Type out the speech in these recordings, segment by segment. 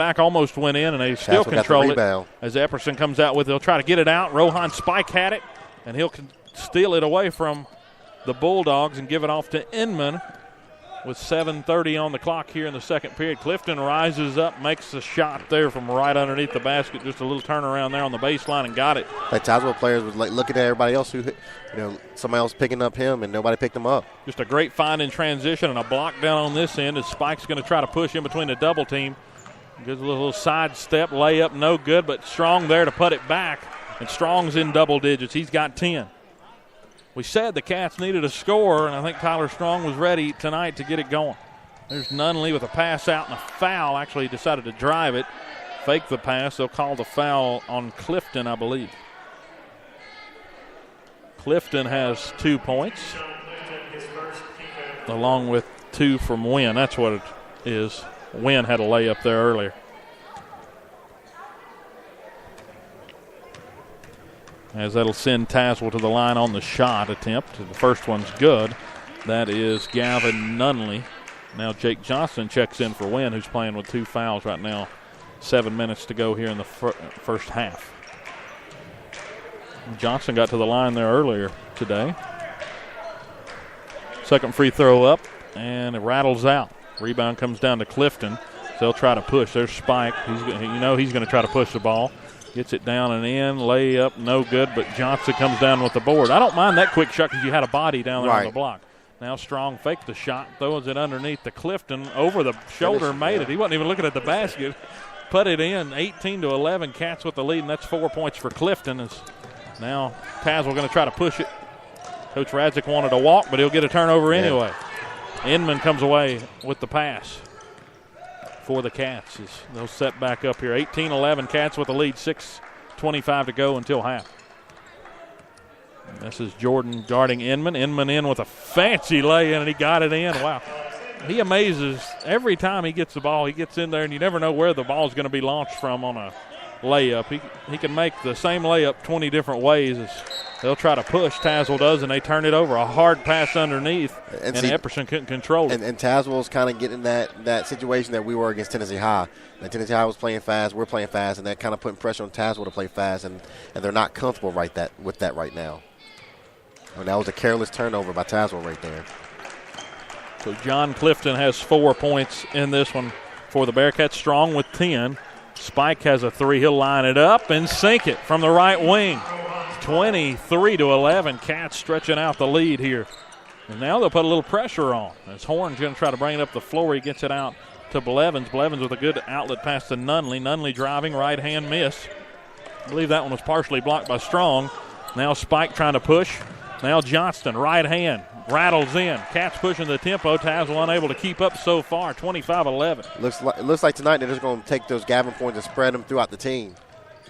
back almost went in, and they still control it. As Epperson comes out with it, they'll try to get it out. Rohan Spike had it, and he'll steal it away from the Bulldogs and give it off to Inman with 7:30 on the clock here in the second period. Clifton rises up, makes a shot there from right underneath the basket. Just a little turnaround there on the baseline and got it. Like Tazewell players was like looking at everybody else who, somebody else picking up him and nobody picked him up. Just a great find in transition and a block down on this end as Spike's going to try to push in between the double team. Gives a little side step, layup, no good, but Strong there to put it back. And Strong's in double digits. He's got 10. We said the Cats needed a score, and I think Tyler Strong was ready tonight to get it going. There's Nunley with a pass out and a foul. Actually, he decided to drive it, fake the pass. They'll call the foul on Clifton, I believe. Clifton has 2 points, along with 2 from Wynn. That's what it is. Wynn had a layup there earlier. As that'll send Tazewell to the line on the shot attempt. The first one's good. That is Gavin Nunley. Now Jake Johnson checks in for Wynn, who's playing with 2 fouls right now. 7 minutes to go here in the first half. Johnson got to the line there earlier today. Second free throw up, and it rattles out. Rebound comes down to Clifton. They'll try to push. There's Spike. He's going to try to push the ball. Gets it down and in, layup, no good, but Johnson comes down with the board. I don't mind that quick shot because you had a body down there on the block. Now Strong faked the shot, throws it underneath the Clifton, over the shoulder, made it. He wasn't even looking at the basket. Put it in, 18-11, Cats with the lead, and that's 4 points for Clifton. Now Tazewell going to try to push it. Coach Radzik wanted a walk, but he'll get a turnover anyway. Inman comes away with the pass for the Cats. They'll set back up here. 18-11, Cats with the lead, 6:25 to go until half. This is Jordan guarding Inman. Inman in with a fancy lay-in, and he got it in. Wow. He amazes every time he gets the ball. He gets in there, and you never know where the ball is going to be launched from on a layup. He can make the same layup 20 different ways. They'll try to push, Tazewell does, and they turn it over. A hard pass underneath, and Epperson couldn't control it. And Tazewell's kind of getting that situation that we were against Tennessee High. Tennessee High was playing fast, we're playing fast, and that kind of putting pressure on Tazewell to play fast, and they're not comfortable with that right now. And that was a careless turnover by Tazewell right there. So John Clifton has 4 points in this one for the Bearcats. Strong with 10. Spike has a 3. He'll line it up and sink it from the right wing. 23-11. Cats stretching out the lead here. And now they'll put a little pressure on. As Horn's going to try to bring it up the floor. He gets it out to Blevins. Blevins with a good outlet pass to Nunley. Nunley driving, right hand miss. I believe that one was partially blocked by Strong. Now Spike trying to push. Now Johnston, right hand, rattles in. Cats pushing the tempo. Tazewell unable to keep up so far, 25-11. Looks like tonight they're just going to take those Gavin points and spread them throughout the team.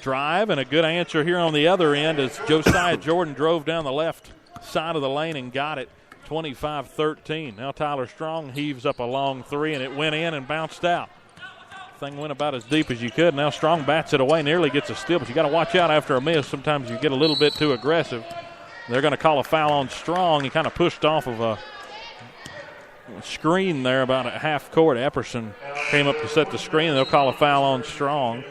Drive, and a good answer here on the other end as Josiah Jordan drove down the left side of the lane and got it, 25-13. Now Tyler Strong heaves up a long 3, and it went in and bounced out. Thing went about as deep as you could. Now Strong bats it away, nearly gets a steal, but you got to watch out after a miss. Sometimes you get a little bit too aggressive. They're going to call a foul on Strong. He kind of pushed off of a screen there about at half court. Epperson came up to set the screen, and they'll call a foul on Strong.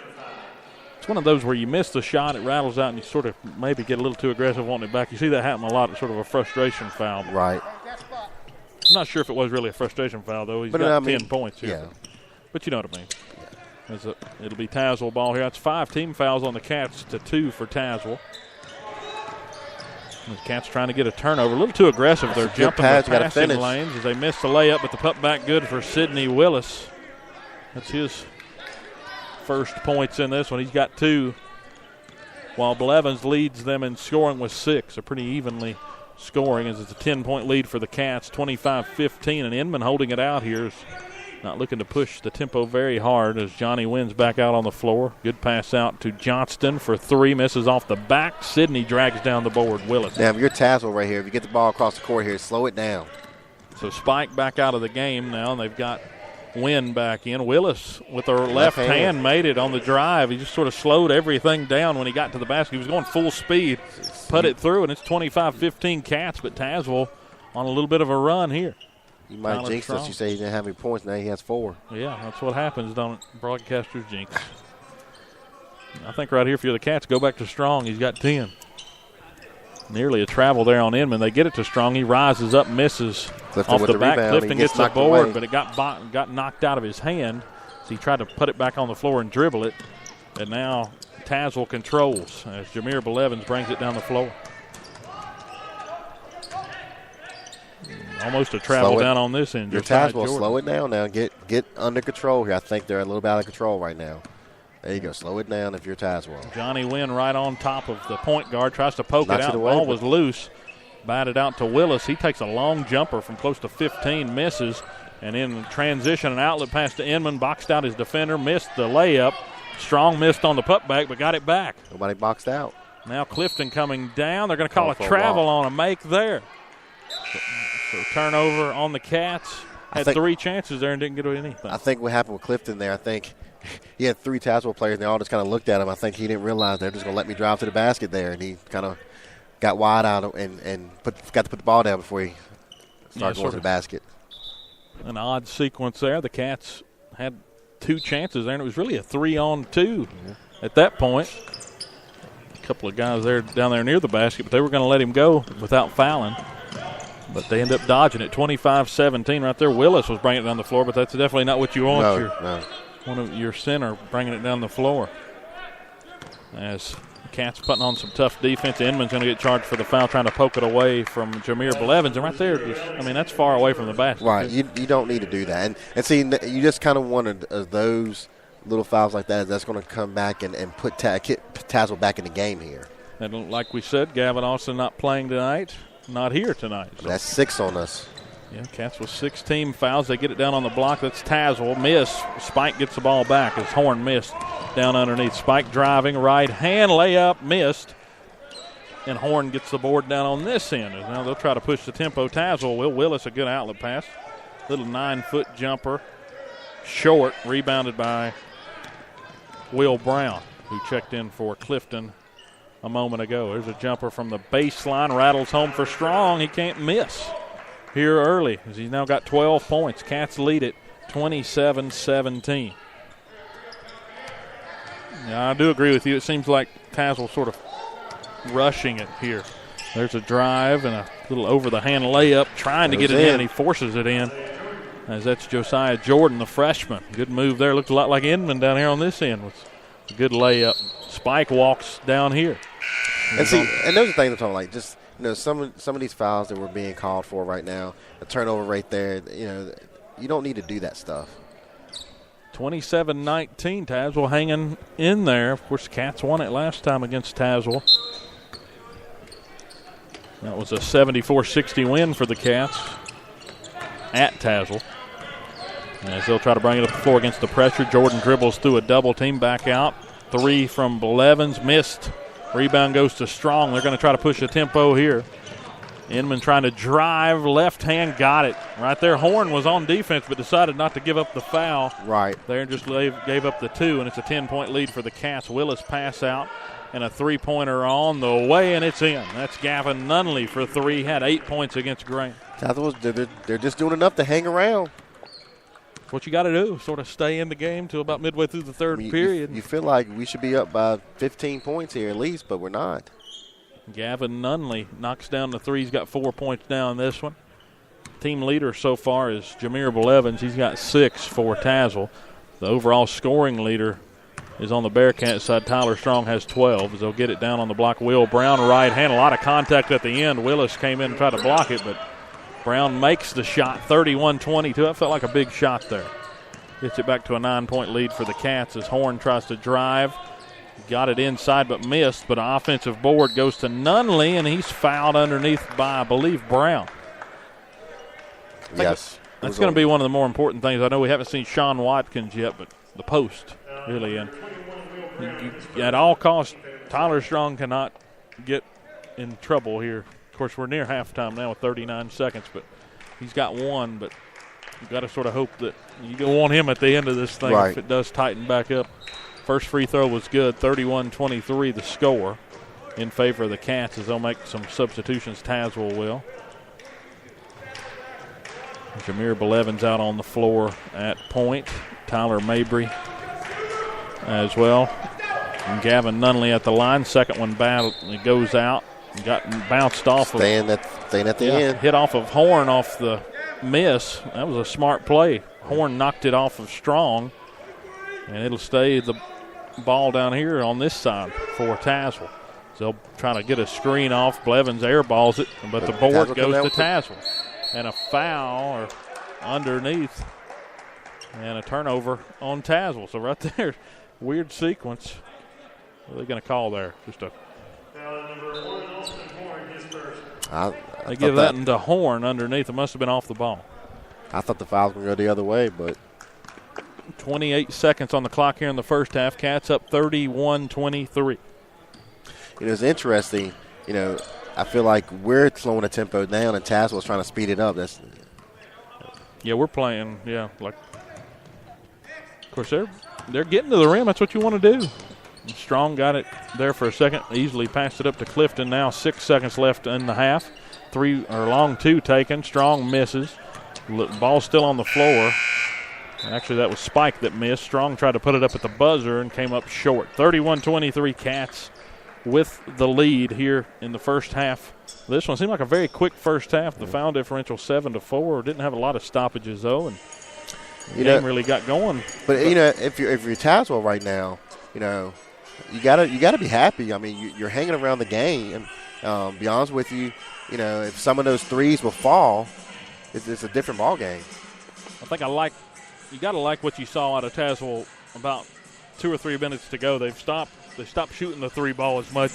It's one of those where you miss the shot, it rattles out, and you sort of maybe get a little too aggressive wanting it back. You see that happen a lot. It's sort of a frustration foul. Right. I'm not sure if it was really a frustration foul, though. He's got 10 points here. Yeah. But you know what I mean. Yeah. It'll be Tazewell ball here. That's 5 team fouls on the Cats to 2 for Tazewell. The Cats trying to get a turnover. A little too aggressive. They're jumping the passing lanes as they miss the layup, but the putback good for Sidney Willis. That's his first points in this one. He's got 2, while Blevins leads them in scoring with 6. So pretty evenly scoring as it's a 10-point lead for the Cats, 25-15. And Inman holding it out here is not looking to push the tempo very hard as Johnny Wynn's back out on the floor. Good pass out to Johnston for 3, misses off the back. Sidney drags down the board. Willis. Damn, you're Tazewell right here. If you get the ball across the court here, slow it down. So Spike back out of the game now, and they've got Wynn back in. Willis with her left hand made it on the drive. He just sort of slowed everything down when he got to the basket. He was going full speed, put it through, and it's 25-15 Cats, but Tazewell on a little bit of a run here. You might jinx us. You say he didn't have any points. Now he has 4. Yeah, that's what happens, don't it? Broadcasters jinx. I think right here, if you're the Cats, go back to Strong. He's got 10. Nearly a travel there on Inman. They get it to Strong. He rises up, misses Clifton off the back. Rebound. Clifton gets the board, away. but it got knocked out of his hand. So he tried to put it back on the floor and dribble it. And now Tazewell controls as Jameer Blevins brings it down the floor. Almost a travel down on this end. Your Tazewell, slow it down now. Get under control here. I think they're a little bit out of control right now. There you go. Slow it down if you're Tazewell. Johnny Wynn right on top of the point guard. Tries to poke Knocks it out. it away, Ball was loose. Batted out to Willis. He takes a long jumper from close to 15. Misses. And in transition, an outlet pass to Inman. Boxed out his defender. Missed the layup. Strong missed on the putback, but got it back. Nobody boxed out. Now Clifton coming down. They're going to call a travel on a make there. So turnover on the Cats. Had 3 chances there and didn't get anything. I think what happened with Clifton there, I think he had 3 Tazewell players, and they all just kind of looked at him. I think he didn't realize they're just going to let me drive to the basket there, and he kind of got wide out and got to put the ball down before he started going to the basket. An odd sequence there. The Cats had 2 chances there, and it was really a 3-on-2 at that point. A couple of guys there down there near the basket, but they were going to let him go without fouling. But they end up dodging it. 25-17 right there. Willis was bringing it down the floor, but that's definitely not what you want. One of your center bringing it down the floor. As Cats putting on some tough defense. Inman's going to get charged for the foul, trying to poke it away from Jameer Blevins. And right there, that's far away from the basket. Right, you don't need to do that. And see, you just kind of wanted those little fouls like that. That's going to come back and put Tazewell back in the game here. And like we said, Gavin Austin not playing tonight. Not here tonight. So. That's 6 on us. Yeah, Cats with 6 team fouls. They get it down on the block. That's Tazewell. Miss. Spike gets the ball back as Horn missed down underneath. Spike driving, right hand layup, missed. And Horn gets the board down on this end. And now they'll try to push the tempo. Tazewell will. Willis, a good outlet pass. Little 9-foot jumper. Short, rebounded by Will Brown, who checked in for Clifton a moment ago. There's a jumper from the baseline. Rattles home for Strong. He can't miss here early as he's now got 12 points. Cats lead it 27-17. Now, I do agree with you. It seems like Tazewell sort of rushing it here. There's a drive and a little over-the-hand layup, trying to get it in, and he forces it in. As that's Josiah Jordan, the freshman. Good move there. Looked a lot like Inman down here on this end with a good layup. Spike walks down here. And see, and those are things I'm talking like just some of these fouls that we're being called for right now, a turnover right there. You don't need to do that stuff. 27-19, Tazewell hanging in there. Of course, the Cats won it last time against Tazewell. That was a 74-60 win for the Cats at Tazewell. As they'll try to bring it up the floor against the pressure. Jordan dribbles through a double team, back out. 3 from Blevins, missed. Rebound goes to Strong. They're going to try to push the tempo here. Inman trying to drive, left hand, got it. Right there, Horn was on defense but decided not to give up the foul. Right. There and just gave up the 2, and it's a 10-point lead for the Cats. Willis pass out, and a 3-pointer on the way, and it's in. That's Gavin Nunley for 3. Had 8 points against Grant. They're just doing enough to hang around. What you got to do, sort of stay in the game till about midway through the third period. You feel like we should be up by 15 points here at least, but we're not. Gavin Nunley knocks down the 3. He's got 4 points down this one. Team leader so far is Jameer Blevins. He's got 6 for Tazewell. The overall scoring leader is on the Bearcat side. Tyler Strong has 12 as they'll get it down on the block. Will Brown, right hand. A lot of contact at the end. Willis came in and tried to block it, but Brown makes the shot, 31-22. That felt like a big shot there. Gets it back to a 9-point lead for the Cats as Horn tries to drive. Got it inside but missed, but an offensive board goes to Nunley, and he's fouled underneath by, I believe, Brown. Yes. That's going to be one of the more important things. I know we haven't seen Sean Watkins yet, but the post, really. And at all costs, Tyler Strong cannot get in trouble here. Of course, we're near halftime now with 39 seconds, but he's got 1. But you've got to sort of hope that you don't want him at the end of this thing if it does tighten back up. First free throw was good, 31-23 the score in favor of the Cats as they'll make some substitutions. Tazewell will. Jameer Blevins out on the floor at point. Tyler Mabry as well. And Gavin Nunley at the line. Second one it goes out. Got bounced off. Staying at the end. Hit off of Horn off the miss. That was a smart play. Horn knocked it off of Strong. And it'll stay the ball down here on this side for Tazewell. So they'll try to get a screen off. Blevins airballs it, but the board goes to Tazewell. And a foul or underneath. And a turnover on Tazewell. So right there, weird sequence. What are they going to call there? Just a. They give that into Horn underneath. It must have been off the ball. I thought the foul was going to go the other way, but. 28 seconds on the clock here in the first half. Cats up 31-23. It's interesting. I feel like we're slowing the tempo down, and Tazewell's trying to speed it up. Yeah, we're playing. Yeah, like. Of course, they're getting to the rim. That's what you want to do. Strong got it there for a second. Easily passed it up to Clifton. Now 6 seconds left in the half. Long two taken. Strong misses. Ball still on the floor. Actually, that was Spike that missed. Strong tried to put it up at the buzzer and came up short. 31-23 Cats with the lead here in the first half. This one seemed like a very quick first half. The foul differential 7-4. Didn't have a lot of stoppages though, and the game really got going. But if you're Tazewell right now, you gotta be happy. I mean, you're hanging around the game, and be honest with you, if some of those threes will fall, it's a different ball game. I think you got to like what you saw out of Tazewell about 2 or 3 minutes to go. They stopped shooting the three ball as much.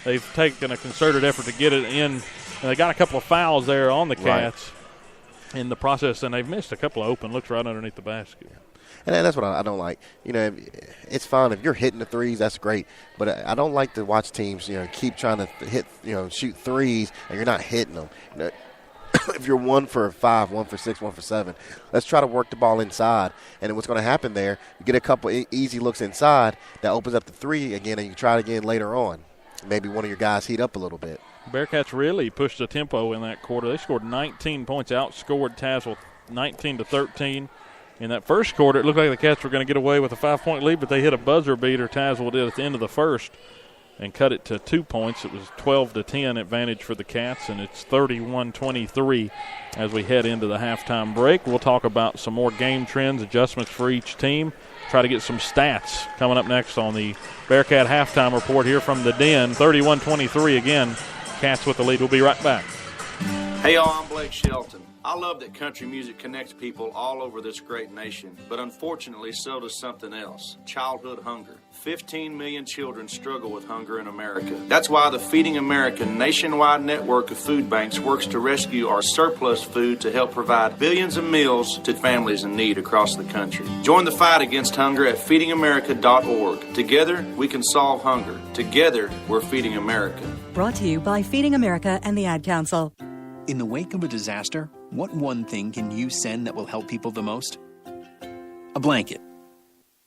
They've taken a concerted effort to get it in. And they got a couple of fouls there on the Cats in the process, and they've missed a couple of open looks right underneath the basket. And that's what I don't like. It's fine if you're hitting the threes, that's great. But I don't like to watch teams, keep trying to hit, shoot threes, and you're not hitting them. If you're 1 for 5, 1 for 6, 1 for 7, let's try to work the ball inside. And then what's going to happen there, you get a couple easy looks inside, that opens up the three again, and you try it again later on. Maybe one of your guys heat up a little bit. Bearcats really pushed the tempo in that quarter. They scored 19 points, outscored Tazewell 19-13. In that first quarter, it looked like the Cats were going to get away with a 5-point lead, but they hit a buzzer beater, Tazewell did at the end of the first, and cut it to 2 points. It was 12-10 advantage for the Cats, and it's 31-23 as we head into the halftime break. We'll talk about some more game trends, adjustments for each team, try to get some stats coming up next on the Bearcat halftime report here from the Den. 31-23 again, Cats with the lead. We'll be right back. Hey y'all, I'm Blake Shelton. I love that country music connects people all over this great nation, but unfortunately so does something else, childhood hunger. 15 million children struggle with hunger in America. That's why the Feeding America nationwide network of food banks works to rescue our surplus food to help provide billions of meals to families in need across the country. Join the fight against hunger at feedingamerica.org. Together, we can solve hunger. Together, we're Feeding America. Brought to you by Feeding America and the Ad Council. In the wake of a disaster, what one thing can you send that will help people the most? A blanket,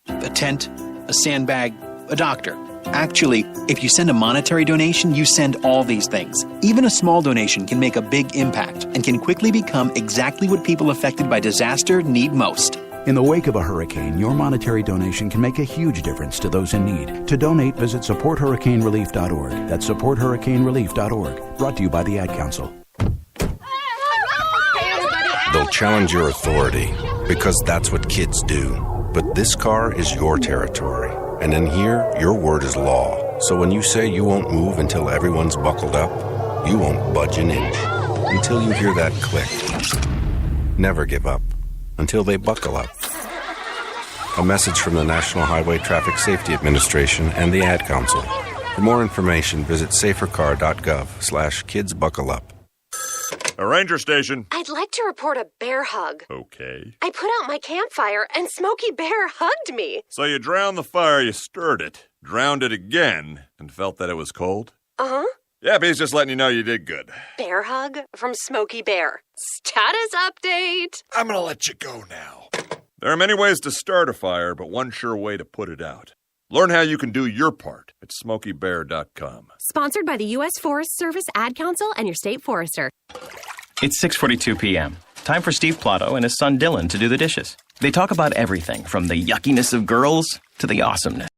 a tent, a sandbag, a doctor. Actually, if you send a monetary donation, you send all these things. Even a small donation can make a big impact and can quickly become exactly what people affected by disaster need most. In the wake of a hurricane, your monetary donation can make a huge difference to those in need. To donate, visit supporthurricanerelief.org. That's supporthurricanerelief.org. Brought to you by the Ad Council. They'll challenge your authority because that's what kids do. But this car is your territory. And in here, your word is law. So when you say you won't move until everyone's buckled up, you won't budge an inch until you hear that click. Never give up until they buckle up. A message from the National Highway Traffic Safety Administration and the Ad Council. For more information, visit safercar.gov/kidsbuckleup. A ranger station. I'd like to report a bear hug. Okay. I put out my campfire and Smokey Bear hugged me. So you drowned the fire, you stirred it, drowned it again, and felt that it was cold? Uh-huh. Yep, he's just letting you know you did good. Bear hug from Smokey Bear. Status update. I'm gonna let you go now. There are many ways to start a fire, but one sure way to put it out. Learn how you can do your part at SmokeyBear.com. Sponsored by the U.S. Forest Service, Ad Council, and your state forester. It's 6:42 p.m. time for Steve Plotto and his son Dylan to do the dishes. They talk about everything from the yuckiness of girls to the awesomeness.